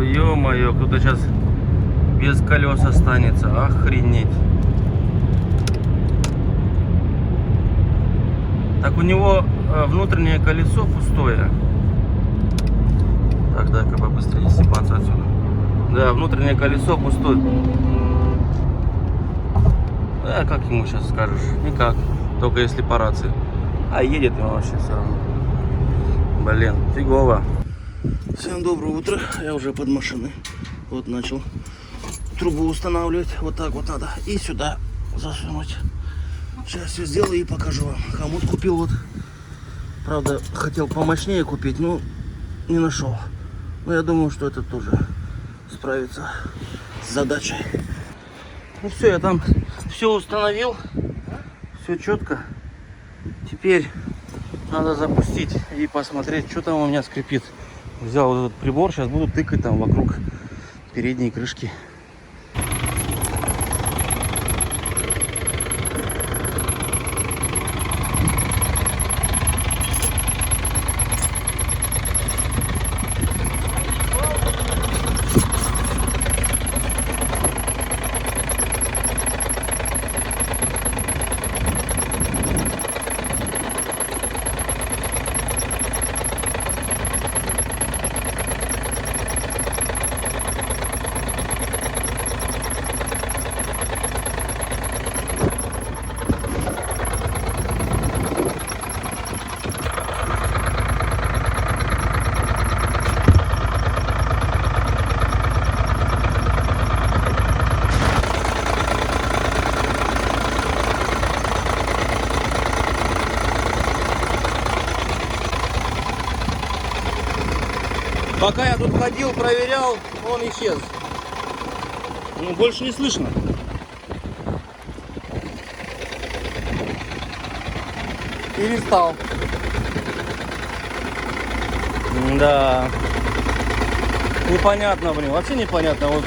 ё-моё, кто-то сейчас без колес останется. Охренеть. Так у него внутреннее колесо пустое. Так, дай-ка побыстрее съебаться отсюда. Да, внутреннее колесо пустое. А как ему сейчас скажешь? Никак. Только если по рации. А едет ему вообще все равно. Блин, фигово. Всем доброе утро. Я уже под машиной. Вот начал трубу устанавливать. Вот так вот надо. И сюда засунуть. Сейчас все сделаю и покажу вам. Хомут купил вот. Правда, хотел помощнее купить, но не нашел. Но я думаю, что это тоже справится с задачей. Ну все, я там все установил. Все четко. Теперь надо запустить и посмотреть, что там у меня скрипит. Взял вот этот прибор, сейчас буду тыкать там вокруг передней крышки. Пока я тут ходил, проверял, он исчез. Ну, больше не слышно. Перестал. Да. Непонятно, блин. Вообще непонятно. Вот.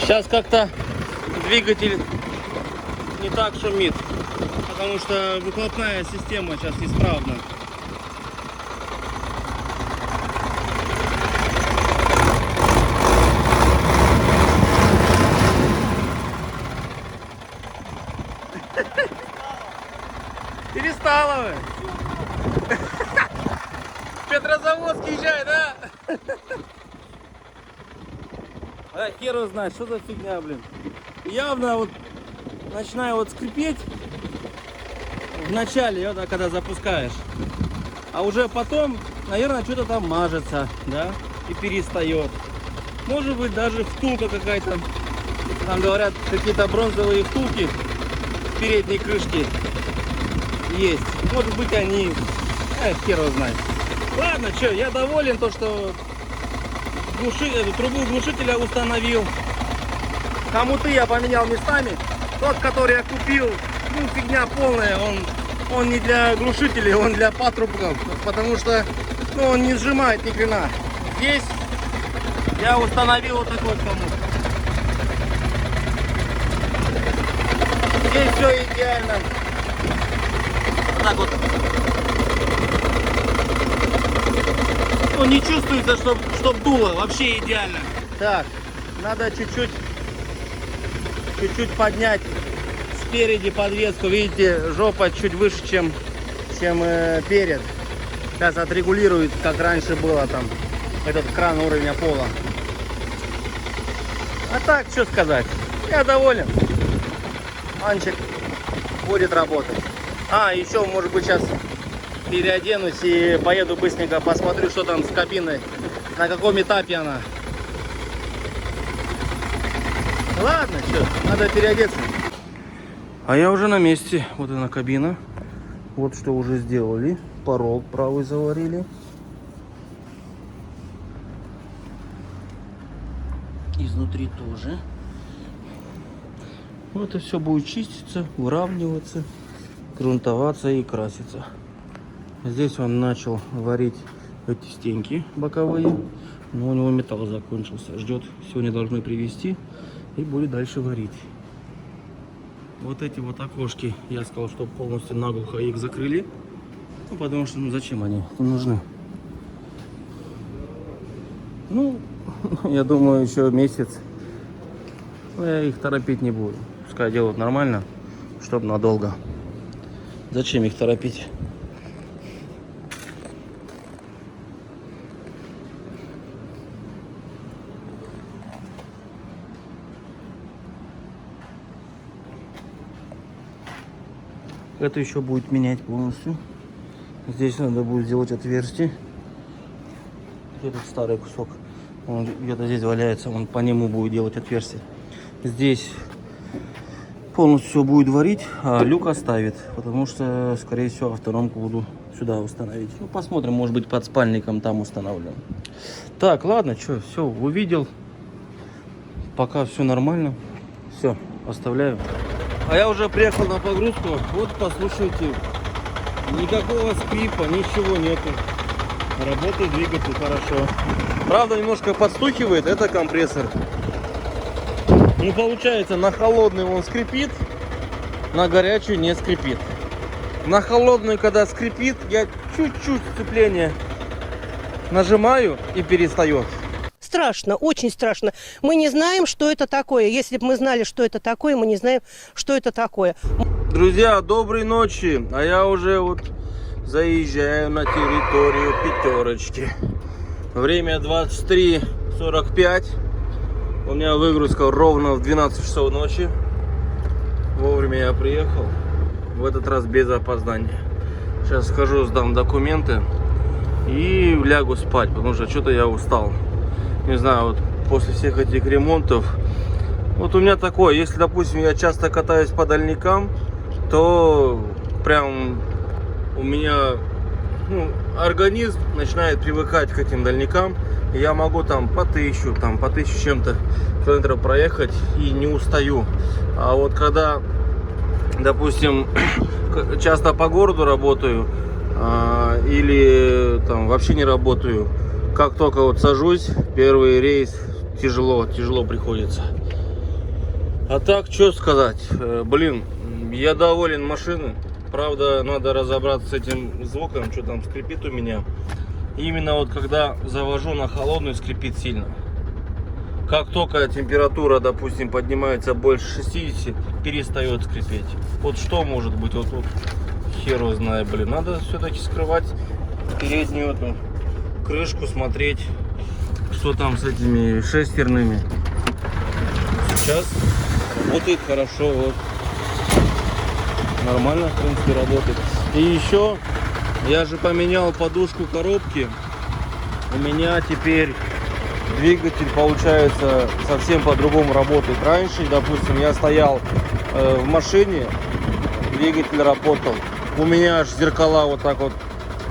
Сейчас как-то двигатель не так шумит, потому что выхлопная система сейчас исправна. Перестала вы. Петрозаводск езжай, да? А хер его знает, что за фигня, блин. Явно вот начинаю вот скрипеть в начале, да, когда запускаешь. А уже потом, наверное, что-то там мажется, да, и перестает. Может быть, даже втулка какая-то. Там говорят, какие-то бронзовые втулки в передней крышке есть. Может быть, они, хер его знает. Ладно, что, я доволен, то, что эту трубу глушителя установил. Хомуты я поменял местами. Тот, который я купил, ну, фигня полная. Он не для глушителей, он для патрубков. Потому что, ну, он не сжимает ни хрена. Здесь я установил вот такой хомут. Здесь все идеально. Вот так вот. Ну, не чувствуется, чтоб дуло. Вообще идеально. Так, надо чуть-чуть поднять спереди подвеску. Видите, жопа чуть выше, чем перед. Сейчас отрегулирует, как раньше было там этот кран уровня пола. А так, что сказать, я доволен. Анчик будет работать. А, еще, может быть, сейчас переоденусь и поеду быстренько посмотрю, что там с кабиной, на каком этапе она. Ладно, что, надо переодеться. А я уже на месте. Вот она кабина. Вот что уже сделали. Порог правый заварили. Изнутри тоже. Вот это все будет чиститься, выравниваться, грунтоваться и краситься. Здесь он начал варить эти стенки боковые. Но у него металл закончился. Ждет, сегодня должны привезти. И будет дальше варить. Вот эти вот окошки, я сказал, что полностью наглухо их закрыли. Ну, потому что, ну, зачем они не нужны? Ну, я думаю, еще месяц. Но я их торопить не буду. Пускай делают нормально, чтобы надолго. Зачем их торопить? Это еще будет менять полностью. Здесь надо будет сделать отверстие. Этот старый кусок, он где-то здесь валяется, он по нему будет делать отверстие. Здесь полностью все будет варить, а люк оставит, потому что, скорее всего, автономку буду сюда установить. Ну, посмотрим, может быть, под спальником там установлю. Так, ладно, что, все, увидел. Пока все нормально. Все, оставляю. А я уже приехал на погрузку. Вот, послушайте, никакого скрипа, ничего нету. Работает двигатель хорошо. Правда, немножко подстукивает, это компрессор. Ну, получается, на холодный он скрипит, на горячую не скрипит. На холодную, когда скрипит, я чуть-чуть сцепление нажимаю и перестает. Страшно, очень страшно. Мы не знаем, что это такое. Если бы мы знали, что это такое, мы не знаем, что это такое. Друзья, доброй ночи. А я уже вот заезжаю на территорию пятерочки. Время 23:45. У меня выгрузка ровно в 12 часов ночи. Вовремя я приехал. В этот раз без опоздания. Сейчас схожу, сдам документы и лягу спать, потому что что-то я устал. Не знаю, вот после всех этих ремонтов. Вот у меня такое, если, допустим, я часто катаюсь по дальникам, то прям у меня, ну, организм начинает привыкать к этим дальникам. И я могу там по 1000 с чем-то километров проехать и не устаю. А вот когда, допустим, часто по городу работаю или там вообще не работаю, как только вот сажусь, первый рейс тяжело приходится. А так, что сказать, блин, я доволен машиной. Правда, надо разобраться с этим звуком, что там скрипит у меня. Именно вот когда завожу на холодную, скрипит сильно. Как только температура, допустим, поднимается больше 60, перестает скрипеть. Вот что может быть, вот хер его знает, блин. Надо все-таки скрывать переднюю эту крышку, смотреть, что там с этими шестерными. Сейчас работает хорошо, вот. Нормально, в принципе, работает. И еще я же поменял подушку коробки. У меня теперь двигатель, получается, совсем по-другому работает. Раньше, допустим, я стоял в машине, двигатель работал. У меня аж зеркала вот так вот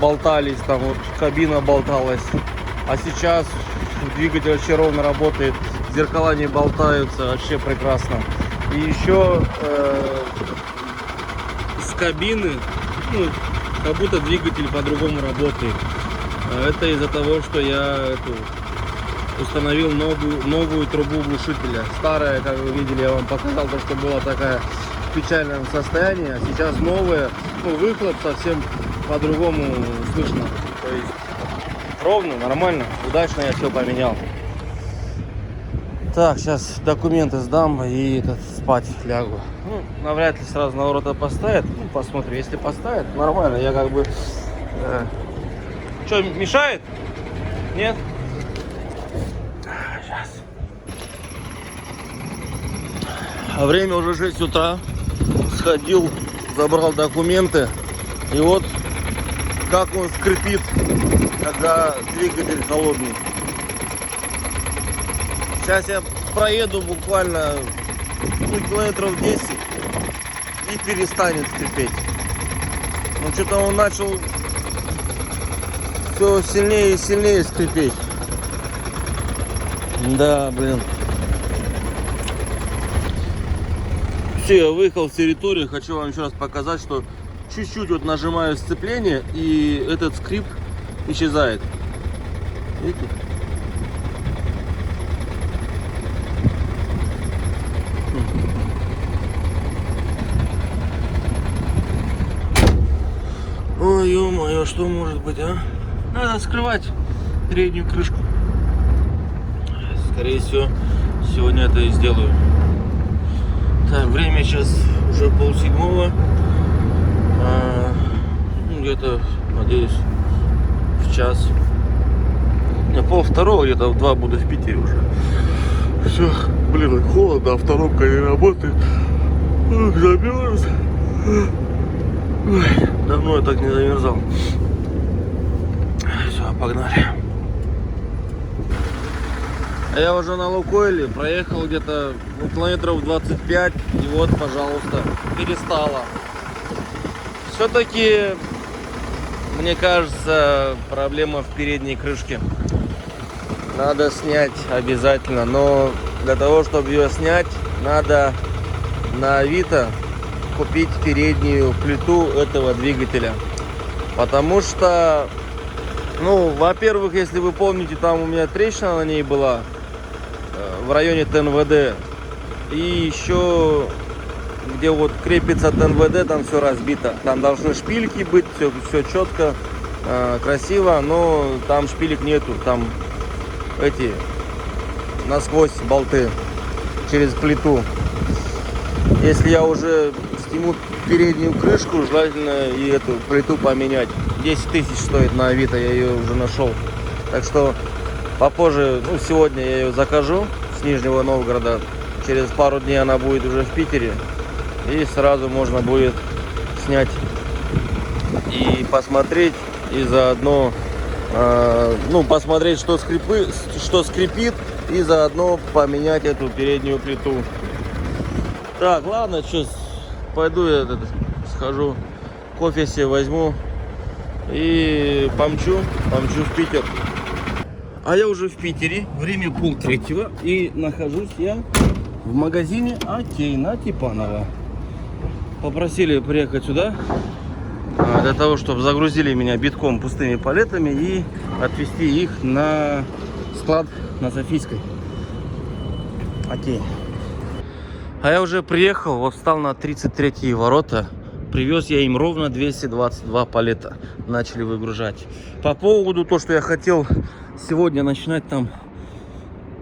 болтались, там вот кабина болталась. А сейчас двигатель вообще ровно работает, зеркала не болтаются, вообще прекрасно. И еще с кабины, ну, как будто двигатель по-другому работает. Это из-за того, что я установил новую трубу глушителя. Старая, как вы видели, я вам показал, то, что была такая в печальном состоянии. А сейчас новая, ну, выхлоп совсем по-другому слышно. То есть ровно, нормально, удачно я все поменял. Так, сейчас документы сдам и спать лягу. Ну, навряд ли сразу на ворота поставят. Ну, посмотрим, если поставят, нормально. Я как бы... Что, мешает? Нет? Сейчас. А время уже 6 утра. Сходил, забрал документы. И вот как он скрипит, когда двигатель холодный. Сейчас я проеду буквально километров 10 и перестанет скрипеть. Ну что-то он начал все сильнее и сильнее скрипеть. Да, блин. Все, я выехал с территории. Хочу вам еще раз показать, что чуть-чуть вот нажимаю сцепление, и этот скрип исчезает. Видите? ё-моё, что может быть, а? Надо скрывать переднюю крышку. Скорее всего, сегодня это и сделаю. Так, время сейчас уже 6:30. Где-то, надеюсь, в час. Я 1:30, где-то в 2 буду в Питере уже. Все, блин, холодно, автономка не работает. Ох, замерз. Ой, давно я так не замерзал. Все, погнали. А я уже на Лукойле проехал где-то километров 25, и вот, пожалуйста, перестало. Все-таки, мне кажется, проблема в передней крышке. Надо снять обязательно, но для того, чтобы ее снять, надо на Авито купить переднюю плиту этого двигателя. Потому что, ну, во-первых, если вы помните, там у меня трещина на ней была в районе ТНВД. И еще, где вот крепится ТНВД, там все разбито. Там должны шпильки быть, все четко, красиво, но там шпилек нету. Там эти насквозь болты через плиту. Если я уже сниму переднюю крышку, желательно и эту плиту поменять. 10 тысяч стоит на Авито, я ее уже нашел. Так что попозже, ну сегодня я ее закажу с Нижнего Новгорода. Через пару дней она будет уже в Питере. И сразу можно будет снять и посмотреть, и заодно посмотреть, что скрипит, и заодно поменять эту переднюю плиту. Так, ладно, сейчас пойду я схожу, кофе себе возьму и помчу в Питер. А я уже в Питере, время 2:30, и нахожусь я в магазине Окей на Типанова. Попросили приехать сюда для того, чтобы загрузили меня битком пустыми палетами и отвезти их на склад на Софийской. Окей. А я уже приехал, вот встал на 33-е ворота. Привез я им ровно 222 палета. Начали выгружать. По поводу того, что я хотел сегодня начинать там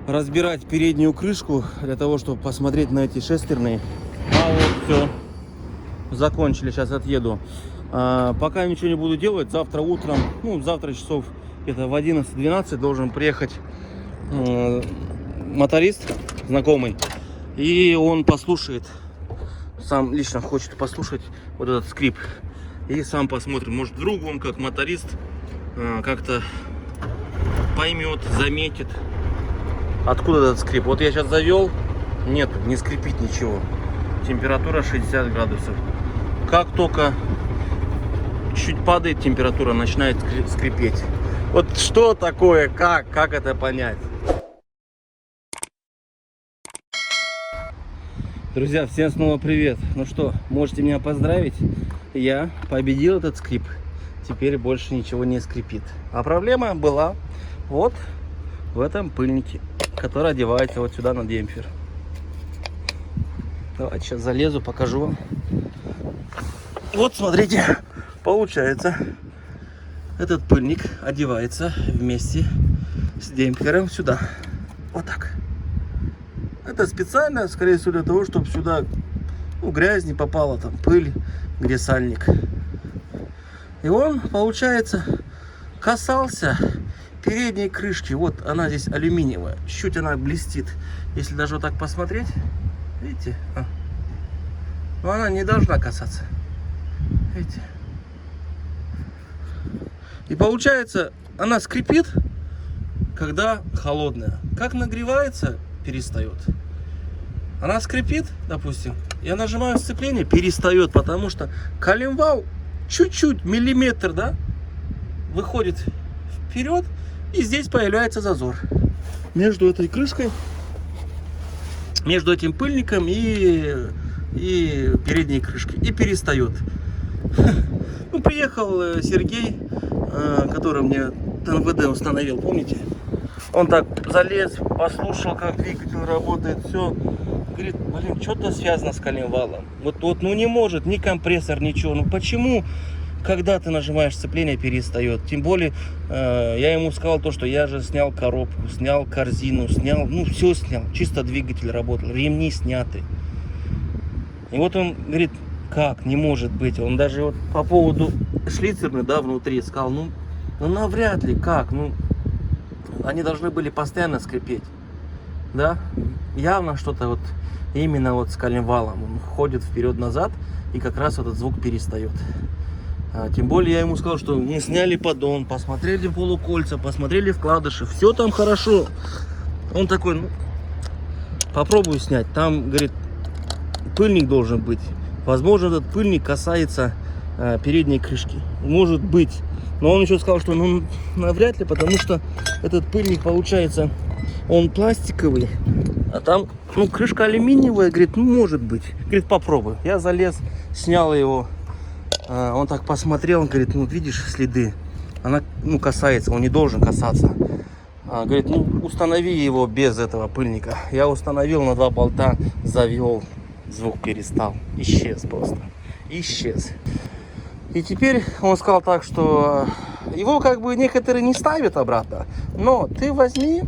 разбирать переднюю крышку, для того, чтобы посмотреть на эти шестерные. А вот все. Закончили, сейчас отъеду. Пока ничего не буду делать. Завтра утром, завтра часов где-то в 11-12 должен приехать моторист знакомый. И он послушает, сам лично хочет послушать вот этот скрип. И сам посмотрит, может вдруг он как моторист как-то поймет, заметит, откуда этот скрип. Вот я сейчас завел, нет, не скрипит ничего. Температура 60 градусов. Как только чуть падает температура, начинает скрипеть. Вот что такое, как это понять? Друзья, всем снова привет. Ну что, можете меня поздравить. Я победил этот скрип. Теперь больше ничего не скрипит. А проблема была вот в этом пыльнике, который одевается вот сюда на демпфер. Давайте сейчас залезу, покажу вам. Вот смотрите, получается, этот пыльник одевается вместе с демпфером сюда. Вот так. Это специально, скорее всего, для того, чтобы сюда грязь не попала, там пыль, где сальник. И он, получается, касался передней крышки. Вот она здесь алюминиевая, чуть она блестит. Если даже вот так посмотреть, видите? Но она не должна касаться. Видите? И получается, она скрипит, когда холодная. Как нагревается, перестает. Она скрипит, допустим, я нажимаю сцепление, перестает, потому что коленвал чуть-чуть, миллиметр, да, выходит вперед, и здесь появляется зазор между этой крышкой, между этим пыльником и передней крышкой, и перестает. Ну, приехал Сергей, который мне ТНВД установил, помните? Он так залез, послушал, как двигатель работает, все. Говорит, блин, что-то связано с коленвалом. Вот, ну не может, ни компрессор, ничего. Ну почему когда ты нажимаешь сцепление, перестает. Тем более, я ему сказал то, что я же снял коробку, снял корзину, снял, ну все снял. Чисто двигатель работал, ремни сняты. И вот он говорит, как, не может быть. Он даже вот по поводу шлицерной, да, внутри сказал, ну навряд ли, как, ну, они должны были постоянно скрипеть, да, явно что-то вот, именно вот с коленвалом, он ходит вперед-назад, и как раз этот звук перестает. Тем более я ему сказал, что мы сняли поддон, посмотрели полукольца, посмотрели вкладыши, все там хорошо. Он такой, ну, попробую снять, там, говорит, пыльник должен быть. Возможно, этот пыльник касается передней крышки. Может быть. Но он еще сказал, что ну, навряд ли, потому что этот пыльник, получается, он пластиковый. А там, ну, крышка алюминиевая. Говорит, ну, может быть. Говорит, попробуй. Я залез, снял его. Он так посмотрел, он говорит, ну, видишь следы? Она, ну, касается, он не должен касаться. Говорит, ну, установи его без этого пыльника. Я установил на 2 болта, завел. Звук перестал, исчез просто, исчез. И теперь он сказал так, что его как бы некоторые не ставят обратно, но ты возьми,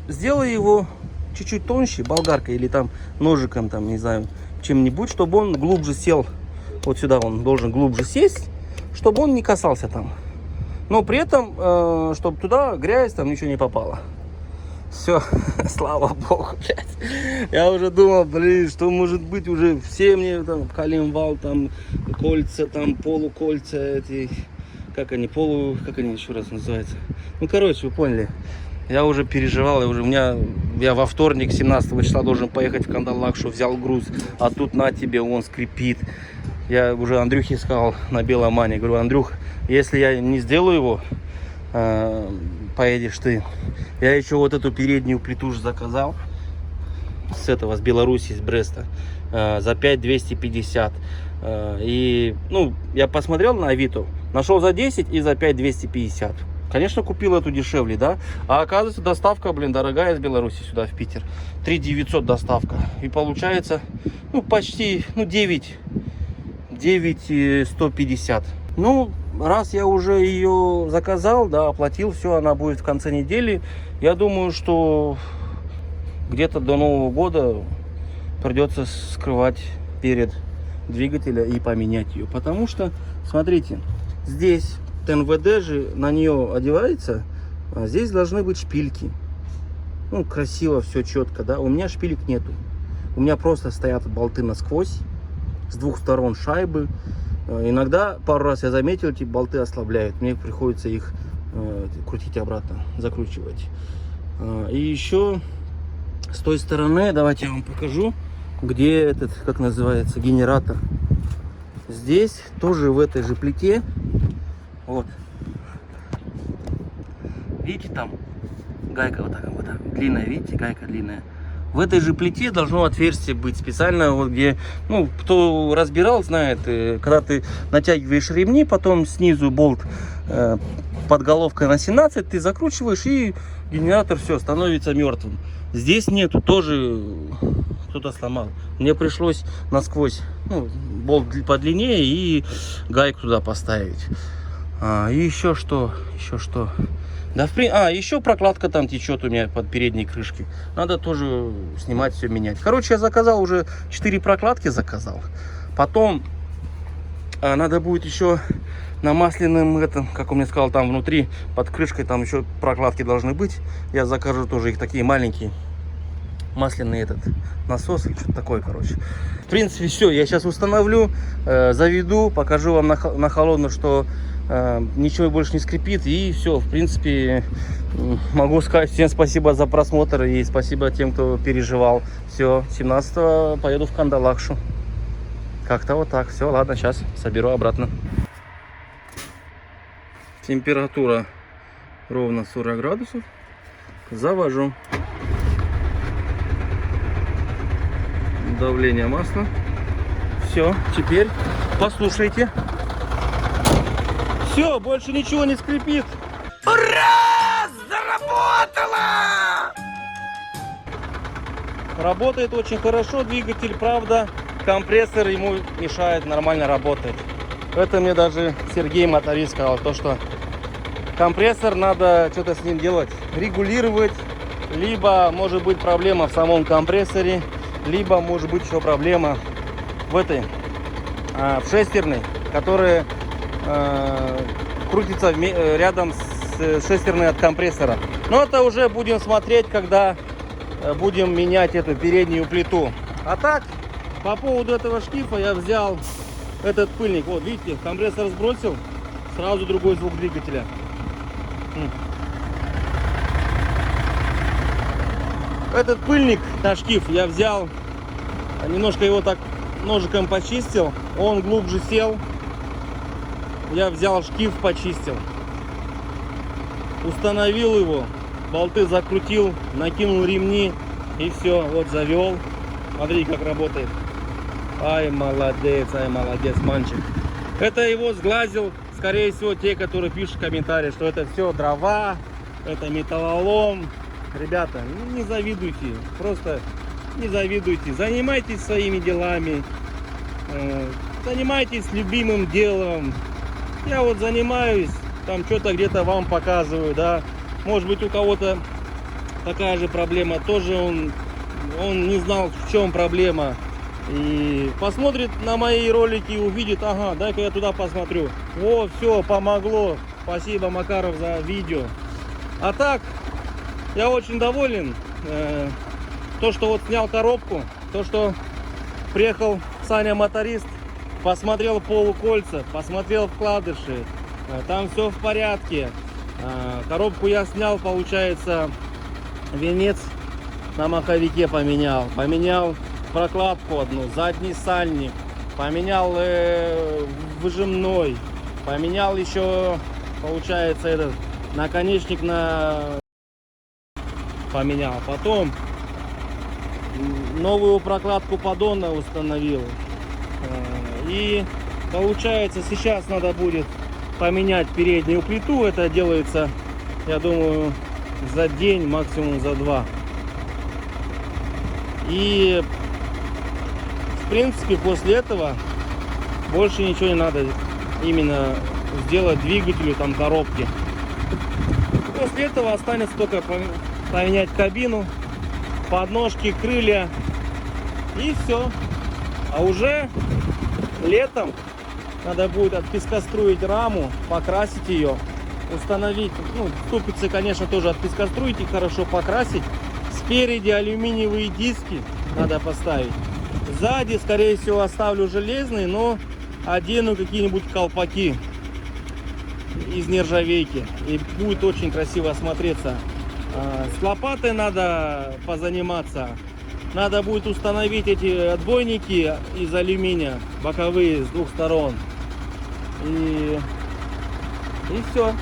сделай его чуть-чуть тоньше, болгаркой или там ножиком, там, не знаю, чем-нибудь, чтобы он глубже сел. Вот сюда он должен глубже сесть, чтобы он не касался там. Но при этом, чтобы туда грязь, там ничего не попало. Все, слава богу, блядь. Я уже думал, блин, что может быть уже все мне там коленвал, там кольца, там полукольца, эти, как они еще раз называются. Ну, короче, вы поняли. Я уже переживал, я во вторник, 17 числа должен поехать в Кандалакшу, взял груз, а тут на тебе он скрипит. Я уже Андрюхе сказал на Беломане, говорю, Андрюх, если я не сделаю его, поедешь ты. Я еще вот эту переднюю плиту же заказал с Беларуси, с Бреста, за 5250. И, ну, я посмотрел на Авито, нашел за 10 и за 5250. Конечно, купил эту дешевле, да? А оказывается, доставка, блин, дорогая из Беларуси сюда, в Питер. 3900 доставка. И получается, ну, почти, ну, 9150. Ну, раз я уже ее заказал, да, оплатил, все, она будет в конце недели. Я думаю, что где-то до Нового года придется скрывать перед двигателя и поменять ее. Потому что, смотрите, здесь ТНВД же на нее одевается, а здесь должны быть шпильки. Ну, красиво, все четко, да. У меня шпилек нету. У меня просто стоят болты насквозь, с двух сторон шайбы. Иногда, пару раз я заметил, эти болты ослабляют. Мне приходится их крутить обратно, закручивать. И еще с той стороны, давайте я вам покажу, где этот, как называется, генератор. Здесь тоже в этой же плите. Вот. Видите, там гайка вот так, длинная, видите, гайка длинная. В этой же плите должно отверстие быть специально, вот где, ну, кто разбирал, знает, когда ты натягиваешь ремни, потом снизу болт под головкой на 17, ты закручиваешь, и генератор все становится мертвым. Здесь нету, тоже кто-то сломал. Мне пришлось насквозь, ну, болт подлиннее и гайку туда поставить. И еще что? Да, еще прокладка там течет у меня под передней крышкой. Надо тоже снимать, все менять. Короче, я заказал уже 4 прокладки заказал. Потом надо будет еще на масляном, как он мне сказал, там внутри под крышкой там еще прокладки должны быть. Я закажу тоже их такие маленькие. Масляный насос или что-то такое, короче. В принципе, все. Я сейчас установлю, заведу, покажу вам на холодно, что ничего больше не скрипит, и все. В принципе, могу сказать всем спасибо за просмотр и спасибо тем, кто переживал. Все, 17-го поеду в Кандалакшу. Как-то вот так. Все, ладно, сейчас соберу обратно. Температура ровно 40 градусов. Завожу. Давление масла. Все, теперь послушайте. Все, больше ничего не скрипит. Ура! Заработало! Работает очень хорошо двигатель, правда. компрессор ему мешает нормально работать. Это мне даже Сергей моторист сказал, то что компрессор надо что-то с ним делать, регулировать, либо может быть проблема в самом компрессоре, либо может быть еще проблема в этой, в шестерной, которая крутится рядом с шестерной от компрессора. Но это уже будем смотреть, когда будем менять эту переднюю плиту. А так, по поводу этого шкифа я взял этот пыльник. Вот, видите, компрессор сбросил, сразу другой звук двигателя. Этот пыльник на шкиф я взял, немножко его так ножиком почистил, он глубже сел. Я взял шкиф, почистил, установил его, болты закрутил, накинул ремни и все, вот завел. Смотри, как работает. Ай, молодец, мальчик. Это его сглазил, скорее всего, те, которые пишут в комментариях, что это все дрова, это металлолом. Ребята, не завидуйте, просто не завидуйте. Занимайтесь своими делами, занимайтесь любимым делом. Я вот занимаюсь, там что-то где-то вам показываю, да. Может быть, у кого-то такая же проблема, тоже он не знал, в чем проблема. И посмотрит на мои ролики и увидит, ага, дай-ка я туда посмотрю. О, все, помогло. Спасибо, Макаров, за видео. А так, я очень доволен. То, что вот снял коробку, то, что приехал Саня моторист, посмотрел полукольца, посмотрел вкладыши, там все в порядке. Коробку я снял, получается, венец на маховике поменял прокладку одну, задний сальник, поменял выжимной, поменял еще, получается, этот наконечник поменял. Потом новую прокладку поддона установил. И получается, сейчас надо будет поменять переднюю плиту. Это делается, я думаю, за день, максимум за 2. И в принципе после этого больше ничего не надо именно сделать двигателю, там, коробки. После этого останется только поменять кабину, подножки, крылья, и все. А уже летом надо будет отпескоструить раму, покрасить ее, установить, ну, ступицы, конечно, тоже отпескоструить и хорошо покрасить. Спереди алюминиевые диски надо поставить. Сзади, скорее всего, оставлю железные, но одену какие-нибудь колпаки из нержавейки. И будет очень красиво смотреться. С лопатой надо позаниматься. Надо будет установить эти отбойники из алюминия, боковые, с двух сторон. И все.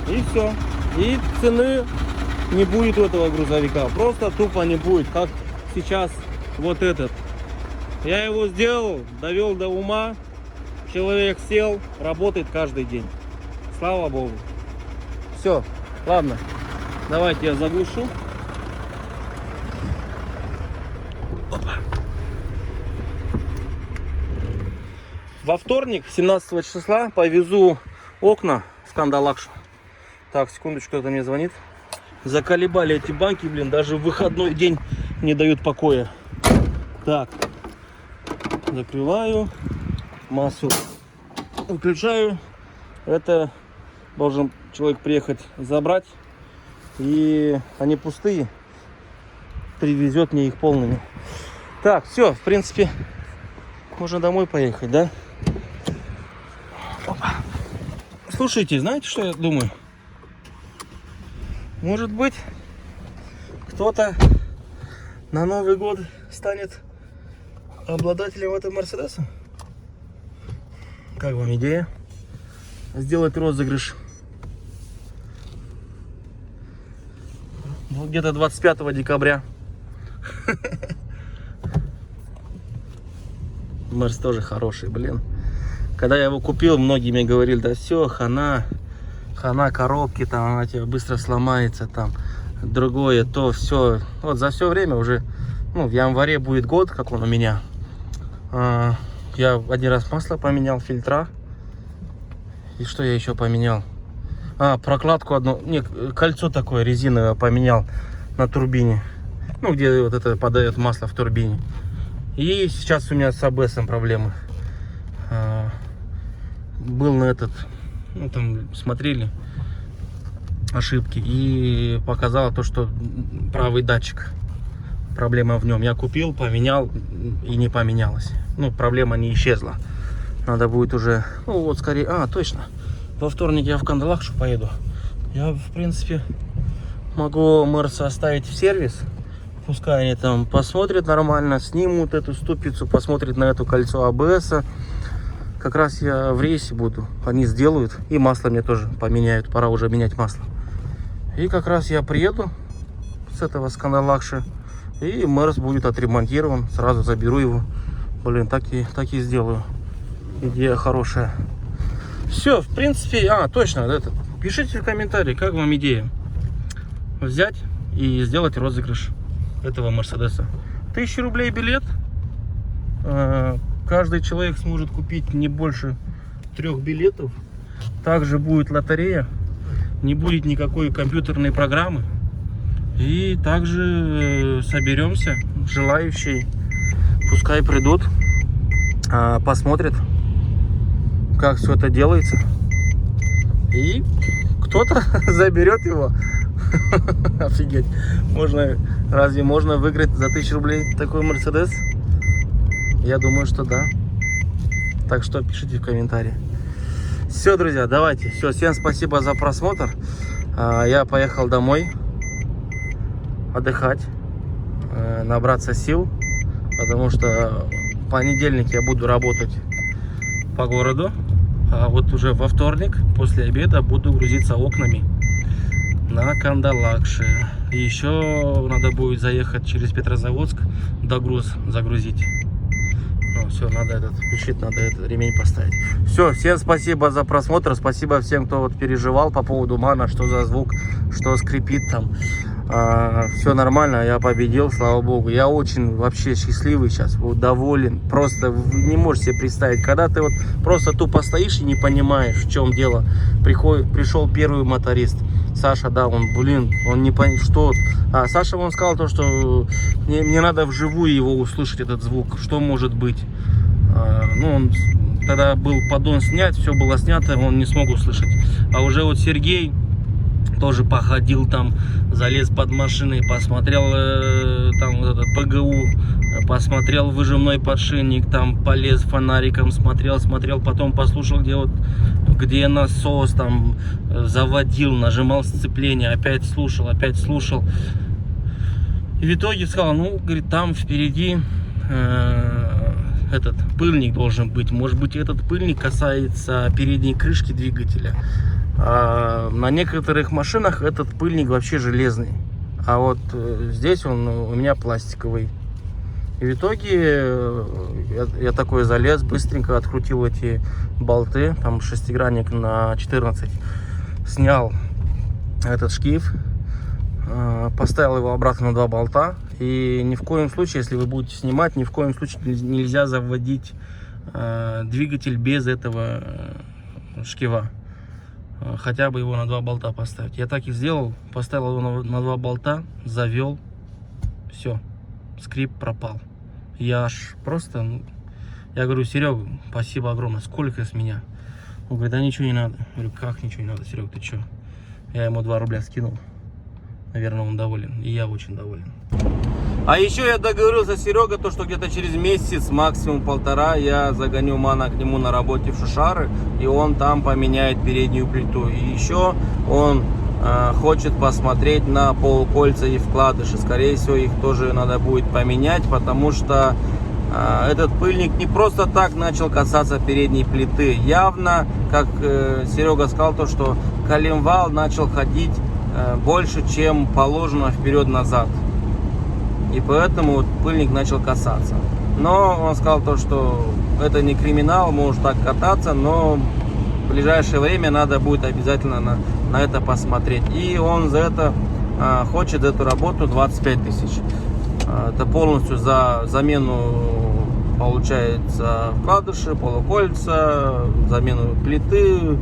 И все. И цены не будет у этого грузовика. Просто тупо не будет, как сейчас вот этот. Я его сделал, довел до ума. Человек сел, работает каждый день. Слава Богу. Все, ладно. Давайте я заглушу. Опа. Во вторник, 17 числа, повезу окна в Кандалакшу. Так, секундочку, кто-то мне звонит. Заколебали эти банки, блин, даже в выходной день не дают покоя. Так, закрываю, массу выключаю. Это должен человек приехать забрать. И они пустые. Привезет мне их полными. Так, все, в принципе, можно домой поехать, да? Опа. Слушайте, знаете, что я думаю? Может быть, кто-то на Новый год станет обладателем этого Мерседеса? Как вам идея? Сделать розыгрыш. Ну, где-то 25 декабря. Мерс тоже хороший, блин. Когда я его купил, многие мне говорили, да все, хана коробки, там она тебе быстро сломается, там другое, то все. Вот за все время уже Ну, в январе будет год, как он у меня. Я один раз масло поменял, фильтра. И что я еще поменял? Прокладку одну, не, кольцо такое резиновое поменял на турбине. Ну, где вот это подает масло в турбине. И сейчас у меня с АБСом проблемы. Был на этот, ну, там смотрели ошибки и показало то, что правый датчик, проблема в нем. Я купил, поменял и не поменялось. Ну, проблема не исчезла. Надо будет уже, ну вот скорее, точно. Во вторник я в Кандалакшу поеду. Я, в принципе, могу Мерса оставить в сервис. Пускай они там посмотрят нормально, снимут эту ступицу, посмотрят на это кольцо АБС. Как раз я в рейсе буду. Они сделают. И масло мне тоже поменяют. Пора уже менять масло. И как раз я приеду с этого, с Кандалакши. И Мерс будет отремонтирован. Сразу заберу его. Блин, так и сделаю. Идея хорошая. Все, в принципе, точно, это. Пишите в комментарии, как вам идея взять и сделать розыгрыш этого Мерседеса. 1000 рублей билет. Каждый человек сможет купить не больше 3 билетов. Также будет лотерея. Не будет никакой компьютерной программы. И также соберемся, желающие, пускай придут, посмотрят, как все это делается. И кто-то заберет его. Офигеть. Разве можно выиграть за 1000 рублей такой Мерседес? Я думаю, что да. Так что пишите в комментарии. Все, друзья, давайте. Все, всем спасибо за просмотр. Я поехал домой отдыхать, набраться сил, потому что в понедельник я буду работать по городу, а вот уже во вторник после обеда буду грузиться окнами на Кандалакши. И еще надо будет заехать через Петрозаводск, догруз загрузить. Ну, все, надо включить, надо ремень поставить. Все, всем спасибо за просмотр, спасибо всем, кто вот переживал по поводу мана, что за звук, что скрипит там. Все нормально, я победил, слава богу. Я очень вообще счастливый сейчас, вот, доволен. Просто не можешь себе представить, когда ты вот просто тупо стоишь и не понимаешь, в чем дело. Пришел первый моторист, Саша, да, он не понял, что. Саша, он сказал то, что мне надо вживую его услышать, этот звук, что может быть. Ну, он тогда был поддон снять, все было снято, он не смог услышать. А уже вот Сергей тоже походил там, залез под машиной, посмотрел там вот этот ПГУ, посмотрел выжимной подшипник, там полез фонариком, смотрел, потом послушал, где насос, там заводил, нажимал сцепление, опять слушал. И в итоге сказал, ну, говорит, там впереди этот пыльник должен быть. Может быть, этот пыльник касается передней крышки двигателя. На некоторых машинах этот пыльник вообще железный, а вот здесь он у меня пластиковый. И в итоге я такой залез, быстренько открутил эти болты, там шестигранник на 14, снял этот шкив, поставил его обратно на 2 болта. И ни в коем случае, если вы будете снимать, ни в коем случае нельзя заводить двигатель без этого шкива. Хотя бы его на 2 болта поставить. Я так и сделал, поставил его на 2 болта, завел, все, скрип пропал. Я аж просто, я говорю, Серега, спасибо огромное, сколько с меня? Он говорит, да ничего не надо. Я говорю, как ничего не надо, Серега, ты что? Я ему 2 рубля скинул. Наверное, он доволен, и я очень доволен. А еще я договорился с Серегой, то, что где-то через месяц, максимум 1,5, я загоню мана к нему на работе в Шушары, и он там поменяет переднюю плиту. И еще он хочет посмотреть на полукольца и вкладыши. Скорее всего, их тоже надо будет поменять, потому что этот пыльник не просто так начал касаться передней плиты. Явно, как Серега сказал, то, что коленвал начал ходить больше, чем положено вперед-назад. И поэтому вот пыльник начал касаться. Но он сказал то, что это не криминал, может так кататься, но в ближайшее время надо будет обязательно на это посмотреть. И он за это хочет, за эту работу 25 тысяч. Это полностью за замену, получается, вкладыши, полукольца, замену плиты.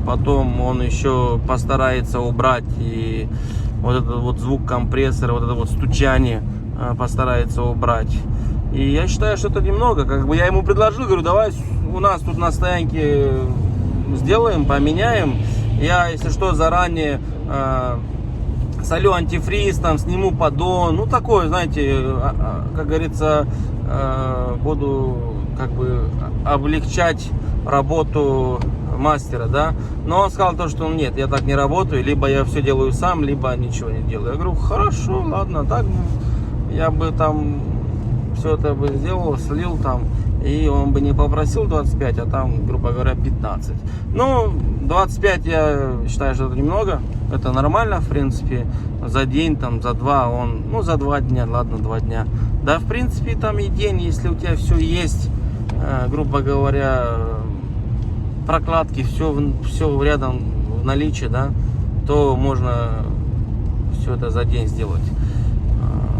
Потом он еще постарается убрать и вот этот вот звук компрессора, вот это вот стучание постарается убрать. И я считаю, что это немного. Как бы я ему предложил, говорю, давай у нас тут на стоянке сделаем, поменяем. Я, если что, заранее солю антифриз, там сниму поддон. Ну, такое, знаете, как говорится, буду как бы облегчать работу мастера, да. Но он сказал то, что нет, я так не работаю, либо я все делаю сам, либо ничего не делаю. Я говорю, хорошо, ладно, так я бы там все это бы сделал, слил там, и он бы не попросил 25, а там, грубо говоря, 15. Ну, 25 я считаю, что это немного, это нормально, в принципе, за день, там, за два, он, ну, за 2 дня, ладно, 2 дня. Да, в принципе, там и день, если у тебя все есть, грубо говоря, прокладки, все рядом в наличии, да, то можно все это за день сделать.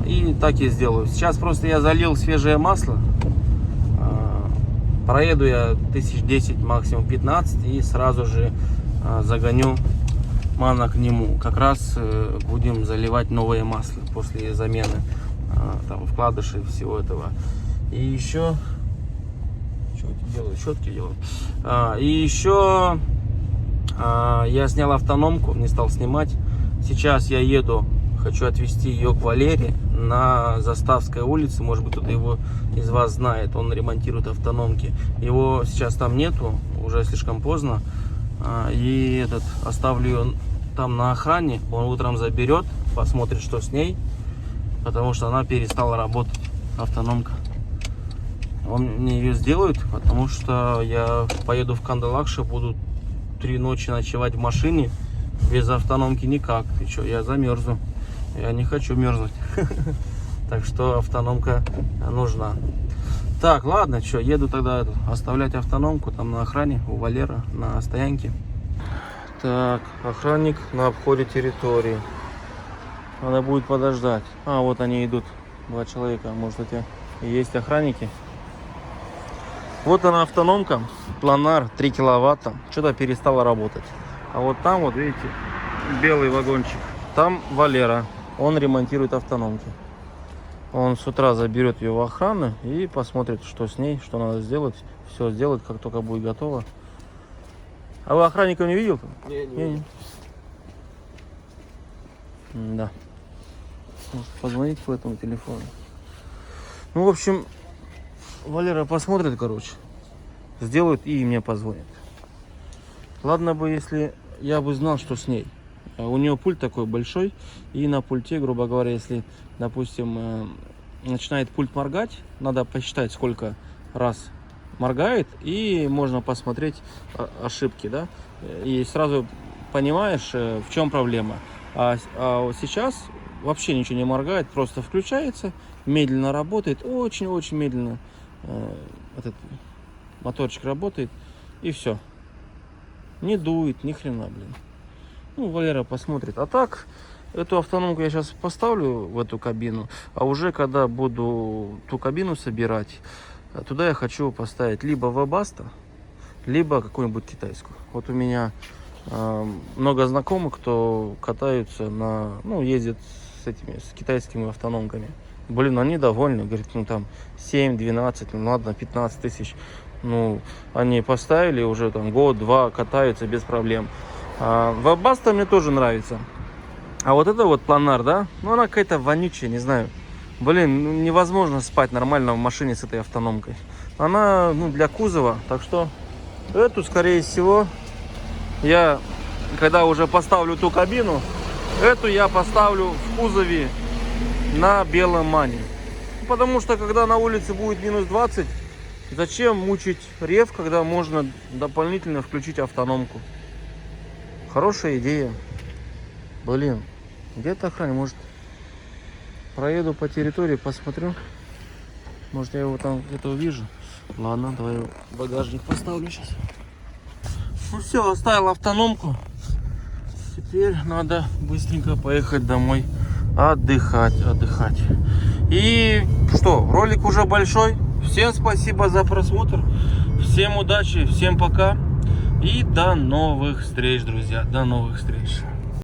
И так и сделаю. Сейчас просто я залил свежее масло. Проеду я 1010, максимум 15, и сразу же загоню мана к нему. Как раз будем заливать новое масло после замены там вкладышей всего этого. И еще щетки делаю. И еще я снял автономку, не стал снимать. Сейчас я еду, хочу отвезти ее к Валере на Заставской улице. Может быть, кто-то его из вас знает. Он ремонтирует автономки. Его сейчас там нету, уже слишком поздно. И оставлю ее там на охране. Он утром заберет, посмотрит, что с ней. Потому что она перестала работать, автономка. Он мне ее сделает, потому что я поеду в Кандалакше, буду 3 ночи ночевать в машине. Без автономки никак. Ты что, я замерзну. Я не хочу мерзнуть. Так что автономка нужна. Так, ладно, что, еду тогда оставлять автономку там на охране у Валера на стоянке. Так, охранник на обходе территории. Надо будет подождать. А, вот они идут. 2 человека. Может, эти и есть охранники. Вот она автономка. Планар 3 киловатта. Что-то перестала работать. А вот там, вот видите, белый вагончик. Там Валера. Он ремонтирует автономки. Он с утра заберет ее в охрану и посмотрит, что с ней, что надо сделать. Все сделает, как только будет готово. А вы охранника не видел? Не. Да. Может позвонить по этому телефону. Ну, в общем, Валера посмотрит, короче. Сделает и мне позвонит. Ладно бы, если я бы знал, что с ней. У нее пульт такой большой. И на пульте, грубо говоря, если, допустим, начинает пульт моргать, надо посчитать, сколько раз моргает. И можно посмотреть ошибки, да. И сразу понимаешь, в чем проблема. А сейчас вообще ничего не моргает, просто включается, медленно работает, очень-очень медленно. Этот моторчик работает, и все. Не дует, ни хрена, блин. Ну, Валера посмотрит. А так, эту автономку я сейчас поставлю в эту кабину, а уже когда буду ту кабину собирать, туда я хочу поставить либо Webasto, либо какую-нибудь китайскую. Вот у меня много знакомых, кто катаются ездят с китайскими автономками. Блин, они довольны, говорит, ну там 7, 12, ну ладно, 15 тысяч. Ну, они поставили уже там год-два, катаются без проблем. Webasto мне тоже нравится. А вот это вот Планар, да, ну она какая-то вонючая, не знаю. Блин, ну, невозможно спать нормально в машине с этой автономкой. Она, для кузова, так что эту, скорее всего, я, когда уже поставлю ту кабину, эту я поставлю в кузове на белом мане. Потому что, когда на улице будет минус 20, зачем мучить рев, когда можно дополнительно включить автономку? Хорошая идея. Блин, где-то охрана, может, проеду по территории, посмотрю. Может, я его там где-то увижу. Ладно, давай багажник поставлю сейчас. Ну все, оставил автономку. Теперь надо быстренько поехать домой отдыхать, отдыхать. И что, ролик уже большой. Всем спасибо за просмотр. Всем удачи, всем пока. И до новых встреч, друзья. До новых встреч.